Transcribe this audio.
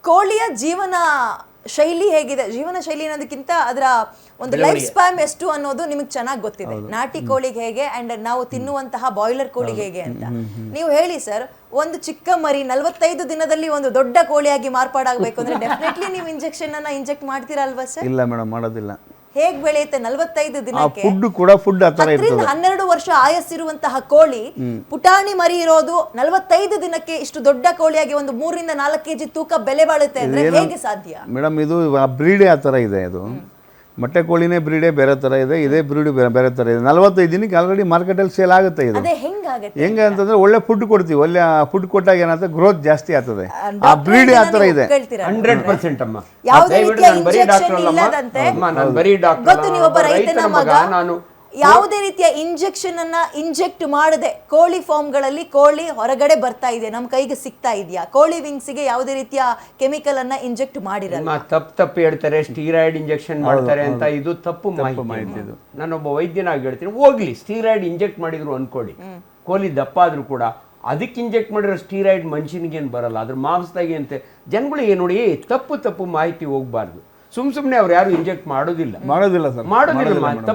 ಕೋಳಿಯ ಜೀವನ ಶೈಲಿ ಹೇಗಿದೆ, ಜೀವನ ಶೈಲಿ ಅನ್ನೋದಕ್ಕಿಂತ ಅದರ ಒಂದು ಲೈಫ್ ಸ್ಪ್ಯಾನ್ ಎಷ್ಟು ಅನ್ನೋದು ನಿಮಗೆ ಚೆನ್ನಾಗಿ ಗೊತ್ತಿದೆ. ನಾಟಿ ಕೋಳಿಗೆ ಹೇಗೆ ಅಂಡ್ ನಾವು ತಿನ್ನುವಂತಹ ಬಾಯ್ಲರ್ ಕೋಳಿಗೆ ಹೇಗೆ ಅಂತ ನೀವು ಹೇಳಿ ಸರ್. ಒಂದು ಚಿಕ್ಕ ಮರಿ 45 ದಿನದಲ್ಲಿ ಒಂದು ದೊಡ್ಡ ಕೋಳಿಯಾಗಿ ಮಾರ್ಪಾಡಾಗಬೇಕು ಅಂದ್ರೆ ಡೆಫಿನೆಟ್ಲಿ ನೀವು ಇಂಜೆಕ್ಷನ್ ಅನ್ನ ಇಂಜೆಕ್ಟ್ ಮಾಡ್ತೀರಾ ಅಲ್ವಾ ಸರ್? ಇಲ್ಲ ಮೇಡಮ್, ಮಾಡೋದಿಲ್ಲ. ಹೇಗ್ ಬೆಳೆಯುತ್ತೆ 45 ದಿನಕ್ಕೆ? ಫುಡ್ ಕೂಡ ಫುಡ್ ಆ ಥರ ಇರ್ತದೆ. 12 ವರ್ಷ ಆಯಸ್ಸಿರುವಂತಹ ಕೋಳಿ ಪುಟಾಣಿ ಮರಿ ಇರೋದು 45 ದಿನಕ್ಕೆ ಇಷ್ಟು ದೊಡ್ಡ ಕೋಳಿಯಾಗಿ ಒಂದು 3 ರಿಂದ 4 kg ತೂಕ ಬೆಲೆ ಬಾಳುತ್ತೆ ಅಂದ್ರೆ ಹೇಗೆ ಸಾಧ್ಯ ಮೇಡಮ್? ಇದು ಬ್ರೀಡೇ ಆ ಥರ ಇದೆ. ಇದು ಮೊಟ್ಟೆ ಕೋಳಿನೇ ಬ್ರೀಡೇ ಬೇರೆ ಥರ ಇದೆ, ಇದೇ ಬ್ರೀಡ್ ಬೇರೆ ಥರ ಇದೆ. 45 ದಿನಕ್ಕೆ ಆಲ್ರೆಡಿ ಮಾರ್ಕೆಟಲ್ಲಿ ಸೇಲ್ ಆಗುತ್ತೆ. ಇದು ಹೆಂಗೆ ಅಂತಂದ್ರೆ ಒಳ್ಳೆ ಫುಡ್ ಕೊಡ್ತೀವಿ, ಒಳ್ಳೆ ಫುಡ್ ಕೊಟ್ಟಾಗ ಏನಾಗುತ್ತೆ ಗ್ರೋತ್ ಜಾಸ್ತಿ ಆಗ್ತದೆ. ಆ ಬ್ರೀಡೇ ಆ ಥರ ಇದೆ. 100% ಅಮ್ಮ. ಯಾವುದೇ ರೀತಿಯ ಇಂಜೆಕ್ಷನ್ ಇಲ್ಲದಂತೆ ಗೊತ್ತು, ನೀವೊಬ್ಬ ರೈತನ ಮಗ, ಯಾವುದೇ ರೀತಿಯ ಇಂಜೆಕ್ಷನ್ ಅನ್ನ ಇಂಜೆಕ್ಟ್ ಮಾಡದೆ ಕೋಳಿ ಫಾರ್ಮ್ಗಳಲ್ಲಿ ಕೋಳಿ ಹೊರಗಡೆ ಬರ್ತಾ ಇದೆ, ನಮ್ಮ ಕೈಗೆ ಸಿಗ್ತಾ ಇದೆಯಾ? ಕೋಳಿ ವಿಂಗ್ಸ್ಗೆ ಯಾವುದೇ ರೀತಿಯ ಕೆಮಿಕಲ್ ಅನ್ನ ಇಂಜೆಕ್ಟ್ ಮಾಡಿರಲ್ಲ. ತಪ್ಪು ಹೇಳ್ತಾರೆ, ಸ್ಟೀರಾಯ್ಡ್ ಇಂಜೆಕ್ಷನ್ ಮಾಡ್ತಾರೆ ಅಂತ. ಇದು ತಪ್ಪು ಮಾಹಿತಿ. ನಾನೊಬ್ಬ ವೈದ್ಯನಾಗಿ ಹೇಳ್ತೀನಿ, ಹೋಗ್ಲಿ ಸ್ಟೀರಾಯ್ಡ್ ಇಂಜೆಕ್ಟ್ ಮಾಡಿದ್ರು ಅನ್ಕೊಡಿ, ಕೋಳಿ ದಪ್ಪ ಆದ್ರೂ ಕೂಡ ಅದಕ್ಕೆ ಇಂಜೆಕ್ಟ್ ಮಾಡಿರೋ ಸ್ಟೀರಾಯ್ಡ್ ಮನುಷ್ಯನಿಗೆ ಏನು ಬರಲ್ಲ, ಅದ್ರ ಮಾಂಸದಾಗೆ ಅಂತೆ. ಜನಗಳಿಗೆ ನೋಡಿ ತಪ್ಪು ಮಾಹಿತಿ ಹೋಗ್ಬಾರ್ದು. ಸುಮ್ಮನೆ ಅವ್ರು ಯಾರು ಇಂಜೆಕ್ಟ್ ಮಾಡೋದಿಲ್ಲ ಸರ್, ಮಾಡೋದಿಲ್ಲ.